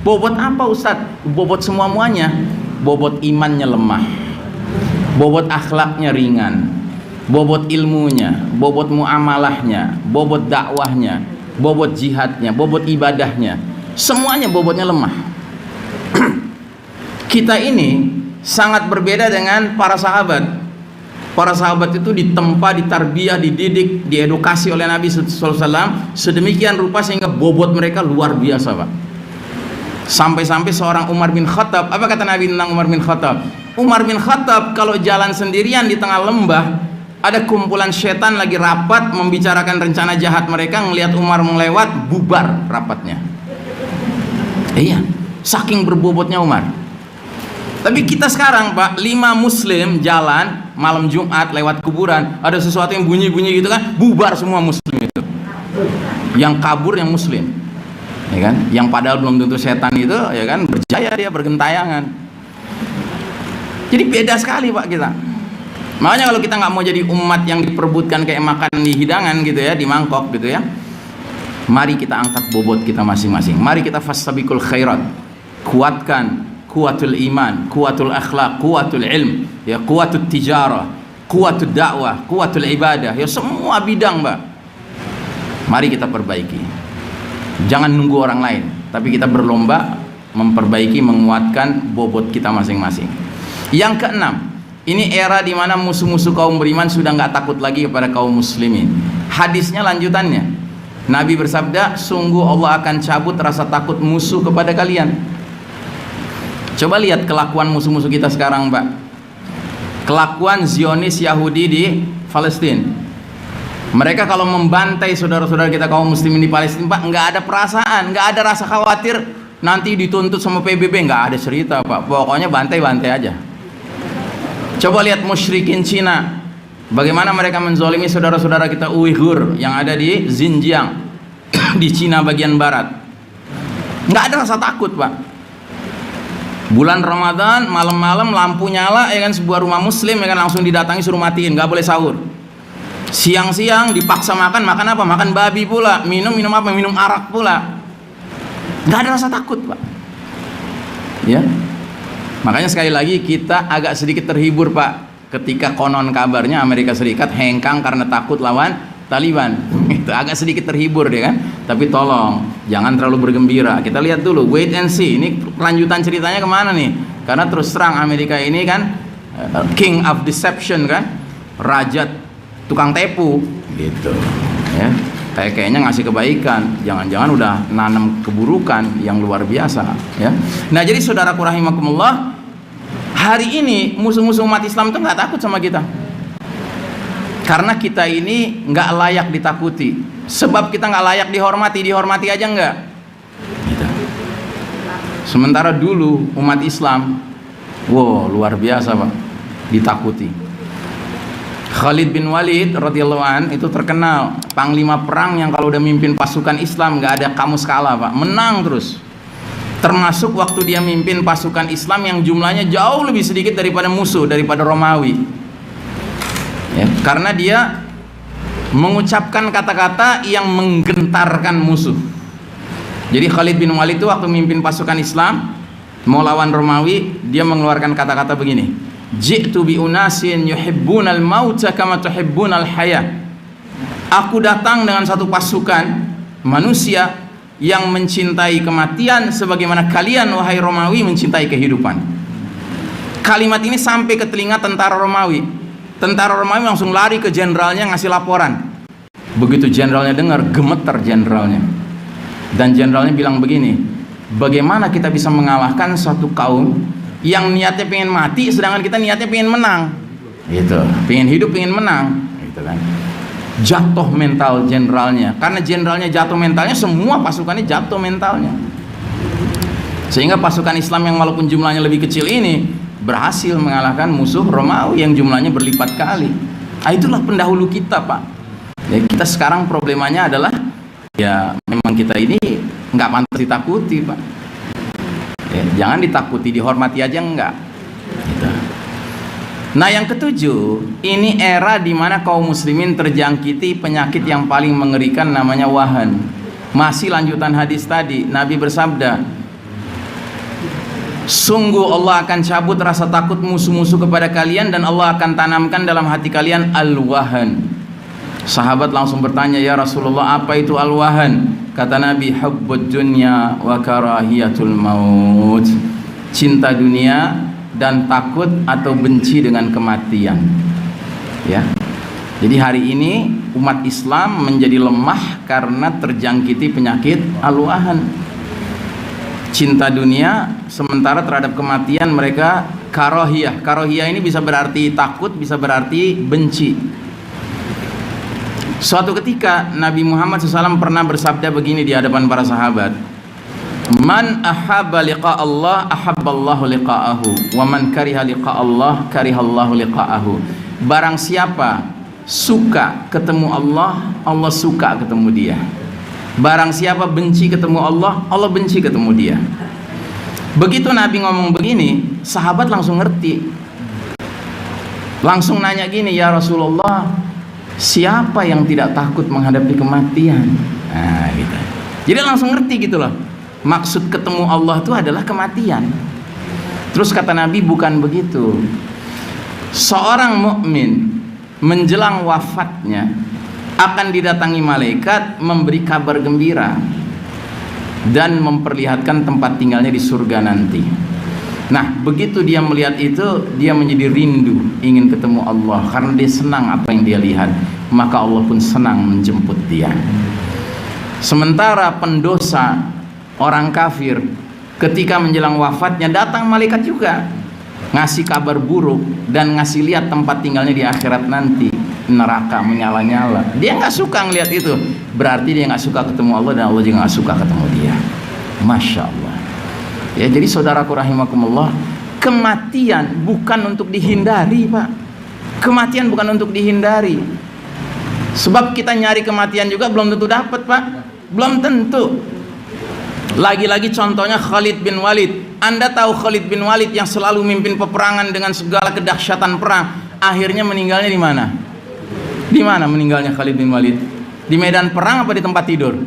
Bobot apa Ustadz? Bobot semua-muanya. Bobot imannya lemah, bobot akhlaknya ringan, bobot ilmunya, bobot muamalahnya, bobot dakwahnya, bobot jihadnya, bobot ibadahnya, semuanya bobotnya lemah. Kita ini sangat berbeda dengan para sahabat. Para sahabat itu ditempa, ditarbiyah, dididik, diedukasi oleh Nabi SAW sedemikian rupa sehingga bobot mereka luar biasa Pak. Sampai-sampai seorang Umar bin Khattab, apa kata Nabi tentang Umar bin Khattab? Umar bin Khattab kalau jalan sendirian di tengah lembah, ada kumpulan setan lagi rapat membicarakan rencana jahat mereka, ngelihat Umar melewat, bubar rapatnya. Iya, saking berbobotnya Umar. Tapi kita sekarang Pak, 5 muslim jalan malam Jumat lewat kuburan, ada sesuatu yang bunyi-bunyi gitu kan, bubar semua muslim itu. Yang kabur yang muslim, ya kan? Yang padahal belum tentu setan itu, ya kan, berjaya dia bergentayangan. Jadi beda sekali Pak kita. Makanya kalau kita nggak mau jadi umat yang diperebutkan kayak makan di hidangan gitu ya, di mangkok gitu ya, mari kita angkat bobot kita masing-masing. Mari kita fastabiqul khairat, kuatkan kuatul iman, kuatul akhlak, kuatul ilm, ya kuatul tijarah, kuatul dakwah, kuatul ibadah, ya semua bidang Mbak. Mari kita perbaiki. Jangan nunggu orang lain, tapi kita berlomba memperbaiki, menguatkan bobot kita masing-masing. Yang keenam, ini era di mana musuh-musuh kaum beriman sudah nggak takut lagi kepada kaum muslimin. Hadisnya lanjutannya, Nabi bersabda, sungguh Allah akan cabut rasa takut musuh kepada kalian. Coba lihat kelakuan musuh-musuh kita sekarang Mbak. Kelakuan Zionis Yahudi di Palestina. Mereka kalau membantai saudara-saudara kita kaum muslimin di Palestina Pak, nggak ada perasaan, nggak ada rasa khawatir nanti dituntut sama PBB, nggak ada cerita Pak. Pokoknya bantai-bantai aja. Coba lihat musyrikin Cina, bagaimana mereka menzolimi saudara-saudara kita Uighur yang ada di Xinjiang di Cina bagian barat. Nggak ada rasa takut Pak. Bulan Ramadan malam-malam lampu nyala ya kan, sebuah rumah muslim ya kan, langsung didatangi suruh matiin, nggak boleh sahur. Siang-siang dipaksa makan apa? Makan babi pula. Minum apa? Minum arak pula. Nggak ada rasa takut Pak. Ya. Makanya sekali lagi kita agak sedikit terhibur Pak ketika konon kabarnya Amerika Serikat hengkang karena takut lawan Taliban. Itu agak sedikit terhibur dia kan, tapi tolong jangan terlalu bergembira. Kita lihat dulu, wait and see. Ini kelanjutan ceritanya kemana nih? Karena terus terang Amerika ini kan king of deception kan, raja tukang tipu gitu ya. Kayaknya ngasih kebaikan, jangan-jangan udah nanam keburukan yang luar biasa ya. Nah jadi saudaraku rahimakumullah, hari ini musuh-musuh umat Islam itu nggak takut sama kita, karena kita ini nggak layak ditakuti. Sebab kita nggak layak dihormati aja nggak gitu. Sementara dulu umat Islam, wow luar biasa Pak, ditakuti. Khalid bin Walid radhiyallahu an itu terkenal panglima perang yang kalau udah mimpin pasukan Islam nggak ada kamus kalah Pak, menang terus. Termasuk waktu dia mimpin pasukan Islam yang jumlahnya jauh lebih sedikit daripada musuh, daripada Romawi ya, karena dia mengucapkan kata-kata yang menggentarkan musuh. Jadi Khalid bin Walid itu waktu mimpin pasukan Islam mau lawan Romawi, dia mengeluarkan kata-kata begini: ji'tu bi unasin yuhibbunal mauta kama tuhibbunal haya. Aku datang dengan satu pasukan manusia yang mencintai kematian sebagaimana kalian wahai Romawi mencintai kehidupan. Kalimat ini sampai ke telinga tentara Romawi. Tentara Romawi langsung lari ke jenderalnya ngasih laporan. Begitu jenderalnya dengar, gemeter jenderalnya. Dan jenderalnya bilang begini, bagaimana kita bisa mengalahkan satu kaum yang niatnya pengen mati sedangkan kita niatnya pengen menang gitu, pengen hidup pengen menang gitu kan. Jatuh mental jenderalnya, karena jenderalnya jatuh mentalnya, semua pasukannya jatuh mentalnya, sehingga pasukan Islam yang walaupun jumlahnya lebih kecil ini berhasil mengalahkan musuh Romawi yang jumlahnya berlipat kali. Nah, itulah pendahulu kita Pak ya. Kita sekarang problemanya adalah ya memang kita ini nggak pantas ditakuti Pak ya, jangan ditakuti, dihormati aja enggak gitu. Nah yang ketujuh, ini era di mana kaum muslimin terjangkiti penyakit yang paling mengerikan namanya wahan. Masih lanjutan hadis tadi, Nabi bersabda, sungguh Allah akan cabut rasa takut musuh-musuh kepada kalian dan Allah akan tanamkan dalam hati kalian al-wahan. Sahabat langsung bertanya, ya Rasulullah apa itu al-wahan? Kata Nabi, hubbud dunya wa karahiyatul maut. Cinta dunia dan takut atau benci dengan kematian ya. Jadi hari ini umat Islam menjadi lemah karena terjangkiti penyakit al-wahan, cinta dunia, sementara terhadap kematian mereka karohiyah. Karohiyah ini bisa berarti takut, bisa berarti benci. Suatu ketika Nabi Muhammad SAW pernah bersabda begini di hadapan para sahabat, man ahabba liqa Allah ahabballahu liqa'ahu wa man kariha liqa Allah karihallahu liqa'ahu. Barang siapa suka ketemu Allah, Allah suka ketemu dia. Barang siapa benci ketemu Allah, Allah benci ketemu dia. Begitu Nabi ngomong begini, sahabat langsung ngerti, langsung nanya gini, ya Rasulullah, siapa yang tidak takut menghadapi kematian? Nah gitu. Jadi langsung ngerti gitu loh, maksud ketemu Allah itu adalah kematian. Terus kata Nabi, bukan begitu. Seorang mukmin menjelang wafatnya akan didatangi malaikat memberi kabar gembira dan memperlihatkan tempat tinggalnya di surga nanti. Nah, begitu dia melihat itu, dia menjadi rindu ingin ketemu Allah karena dia senang apa yang dia lihat, maka Allah pun senang menjemput dia. Sementara pendosa, orang kafir, ketika menjelang wafatnya datang malaikat juga ngasih kabar buruk dan ngasih lihat tempat tinggalnya di akhirat nanti, neraka menyala-nyala. Dia nggak suka ngelihat itu, berarti dia nggak suka ketemu Allah dan Allah juga nggak suka ketemu dia. Masya Allah ya. Jadi saudaraku rahimakumullah, kematian bukan untuk dihindari Pak. Kematian bukan untuk dihindari. Sebab kita nyari kematian juga belum tentu dapat Pak, belum tentu. Lagi-lagi contohnya Khalid bin Walid. Anda tahu Khalid bin Walid yang selalu mimpin peperangan dengan segala kedahsyatan perang, akhirnya meninggalnya di mana? Di mana meninggalnya Khalid bin Walid? Di medan perang apa di tempat tidur?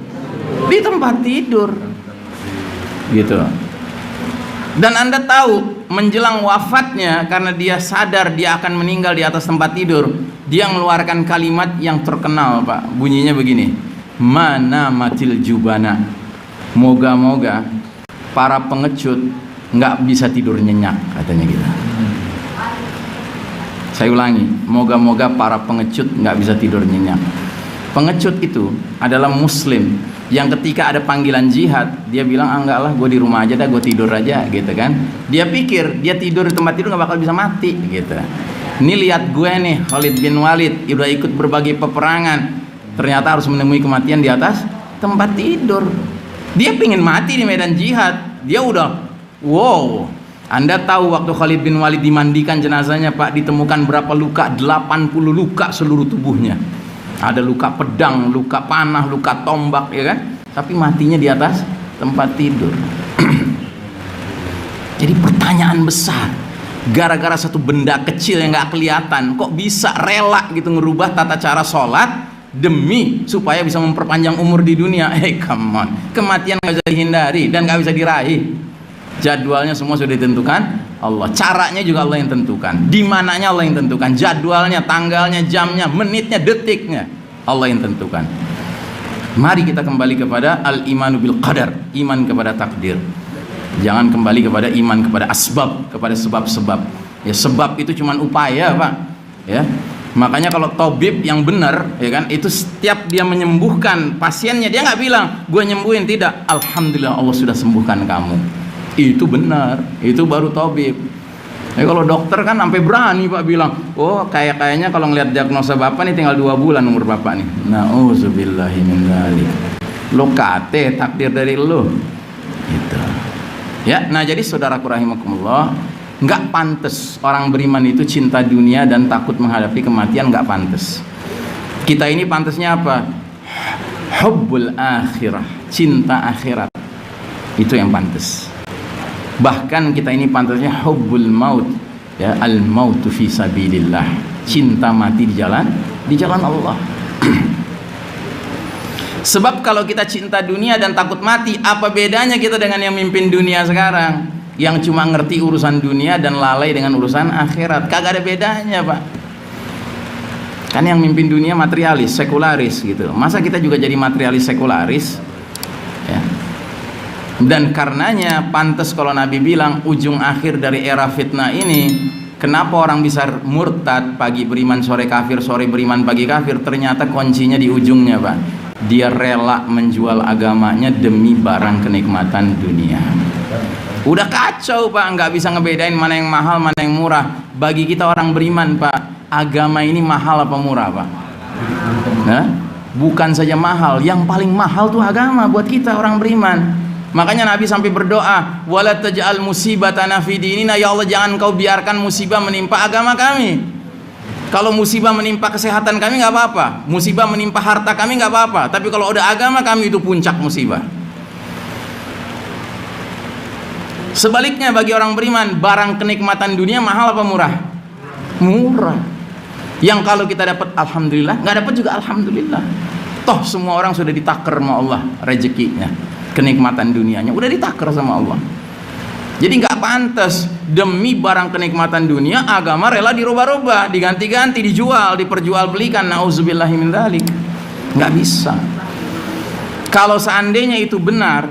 Di tempat tidur gitu. Dan Anda tahu menjelang wafatnya, karena dia sadar dia akan meninggal di atas tempat tidur, dia mengeluarkan kalimat yang terkenal, Pak. Bunyinya begini, mana matil jubana, moga-moga para pengecut nggak bisa tidur nyenyak, katanya gitu. Saya ulangi, moga-moga para pengecut nggak bisa tidur nyenyak. Pengecut itu adalah muslim yang ketika ada panggilan jihad, dia bilang, ah enggak lah, gue di rumah aja dah, gue tidur aja, gitu kan. Dia pikir dia tidur di tempat tidur nggak bakal bisa mati, gitu. Ini lihat gue nih, Khalid bin Walid, udah ikut berbagai peperangan, ternyata harus menemui kematian di atas tempat tidur. Dia pengen mati di medan jihad, dia udah, wow. Anda tahu waktu Khalid bin Walid dimandikan jenazahnya, Pak, ditemukan berapa luka? 80 luka seluruh tubuhnya. Ada luka pedang, luka panah, luka tombak, ya kan? Tapi matinya di atas tempat tidur. Jadi pertanyaan besar, gara-gara satu benda kecil yang nggak kelihatan, kok bisa rela gitu ngerubah tata cara sholat demi supaya bisa memperpanjang umur di dunia? Come on, kematian nggak bisa dihindari dan nggak bisa diraih. Jadwalnya semua sudah ditentukan Allah, caranya juga Allah yang tentukan, di mananya Allah yang tentukan, jadwalnya, tanggalnya, jamnya, menitnya, detiknya Allah yang tentukan. Mari kita kembali kepada al-imanu bil qadar, iman kepada takdir. Jangan kembali kepada iman kepada asbab, kepada sebab-sebab. Ya, sebab itu cuma upaya, Pak. Ya. Makanya kalau tabib yang benar, ya kan, itu setiap dia menyembuhkan pasiennya, dia nggak bilang gue nyembuhin, tidak, alhamdulillah Allah sudah sembuhkan kamu. Itu benar, itu baru tabib. Kalau dokter kan sampai berani, Pak, bilang, oh kayaknya kalau ngelihat diagnosa bapak nih tinggal 2 bulan umur bapak nih. Nauzubillahi min dzalik. Lo kate takdir dari lo. Gitu. Ya, nah jadi saudaraku rahimakumullah, nggak pantas orang beriman itu cinta dunia dan takut menghadapi kematian, nggak pantas. Kita ini pantasnya apa? Hubbul akhirah, cinta akhirat. Itu yang pantas. Bahkan kita ini pantasnya hubbul maut, ya, al mautu fi sabilillah, cinta mati di jalan Allah. Sebab kalau kita cinta dunia dan takut mati, apa bedanya kita dengan yang mimpin dunia sekarang, yang cuma ngerti urusan dunia dan lalai dengan urusan akhirat? Kagak ada bedanya, Pak. Kan yang mimpin dunia materialis, sekularis gitu. Masa kita juga jadi materialis sekularis? Ya. Dan karenanya pantas kalau Nabi bilang ujung akhir dari era fitnah ini, kenapa orang bisa murtad, pagi beriman sore kafir, sore beriman pagi kafir? Ternyata kuncinya di ujungnya, Pak. Dia rela menjual agamanya demi barang kenikmatan dunia. Udah kacau, Pak, nggak bisa ngebedain mana yang mahal mana yang murah. Bagi kita orang beriman, Pak, agama ini mahal apa murah, Pak? Nah, bukan saja mahal, yang paling mahal tuh agama buat kita orang beriman. Makanya Nabi sampai berdoa, wala taj'al musibatana fi dinina, ya Allah jangan kau biarkan musibah menimpa agama kami. Kalau musibah menimpa kesehatan kami nggak apa-apa, musibah menimpa harta kami nggak apa-apa, tapi kalau udah agama kami itu puncak musibah. Sebaliknya bagi orang beriman, barang kenikmatan dunia mahal apa murah? Murah. Yang kalau kita dapat alhamdulillah, nggak dapat juga alhamdulillah. Toh semua orang sudah ditakar sama Allah rezekinya. Kenikmatan dunianya udah ditakar sama Allah. Jadi nggak pantas demi barang kenikmatan dunia agama rela dirubah-rubah, diganti-ganti, dijual, diperjualbelikan. Nauzubillahi min dzalik. Nggak bisa. Kalau seandainya itu benar,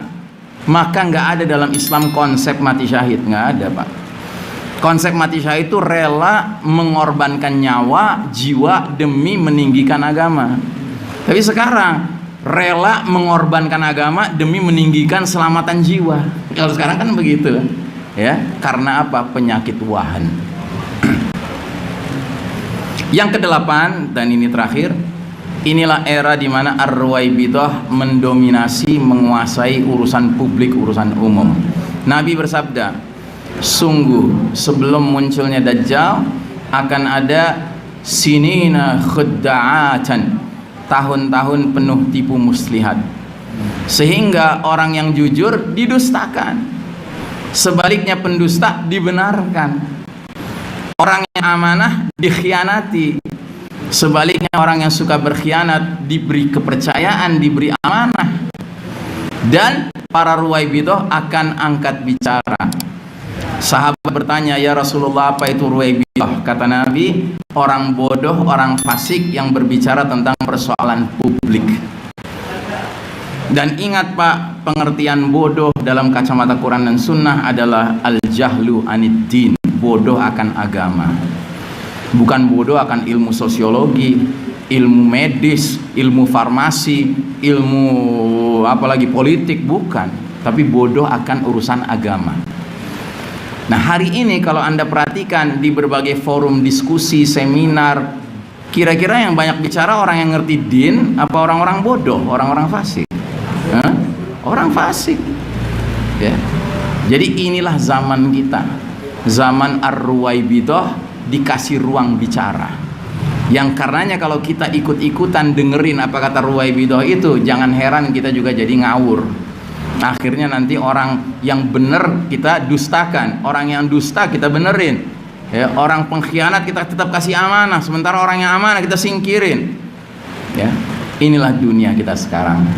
maka nggak ada dalam Islam konsep mati syahid, nggak ada, Pak. Konsep mati syahid itu rela mengorbankan nyawa, jiwa demi meninggikan agama. Tapi sekarang rela mengorbankan agama demi meninggikan selamatan jiwa. Kalau sekarang kan begitu, ya. Karena apa? Penyakit wahan. Yang kedelapan, dan ini terakhir, inilah era di mana ar-ruwaibidah mendominasi, menguasai urusan publik, urusan umum. Nabi bersabda, sungguh sebelum munculnya Dajjal akan ada sinina khudda'atan, tahun-tahun penuh tipu muslihat, sehingga orang yang jujur didustakan, sebaliknya pendusta dibenarkan, orang yang amanah dikhianati, sebaliknya orang yang suka berkhianat diberi kepercayaan, diberi amanah. Dan para ruwaibidah akan angkat bicara, Sahabat bertanya, ya Rasulullah, apa itu ruwaibiyah? Kata Nabi, orang bodoh, orang fasik yang berbicara tentang persoalan publik. Dan ingat Pak, pengertian bodoh dalam kacamata Quran dan Sunnah adalah al-jahlu anid-din, bodoh akan agama. Bukan bodoh akan ilmu sosiologi, ilmu medis, ilmu farmasi, ilmu apalagi politik, bukan. Tapi bodoh akan urusan agama. Nah, hari ini kalau Anda perhatikan di berbagai forum diskusi, seminar, kira-kira yang banyak bicara orang yang ngerti din apa orang-orang bodoh, orang-orang fasik? Hah? Orang fasik. Ya. Jadi inilah zaman kita. Zaman ar-ruwaibidah, dikasih ruang bicara. Yang karenanya kalau kita ikut-ikutan dengerin apa kata ruwaibidah itu, jangan heran kita juga jadi ngawur. Akhirnya nanti orang yang benar kita dustakan, orang yang dusta kita benerin, ya, orang pengkhianat kita tetap kasih amanah, sementara orang yang amanah kita singkirin. Ya, inilah dunia kita sekarang.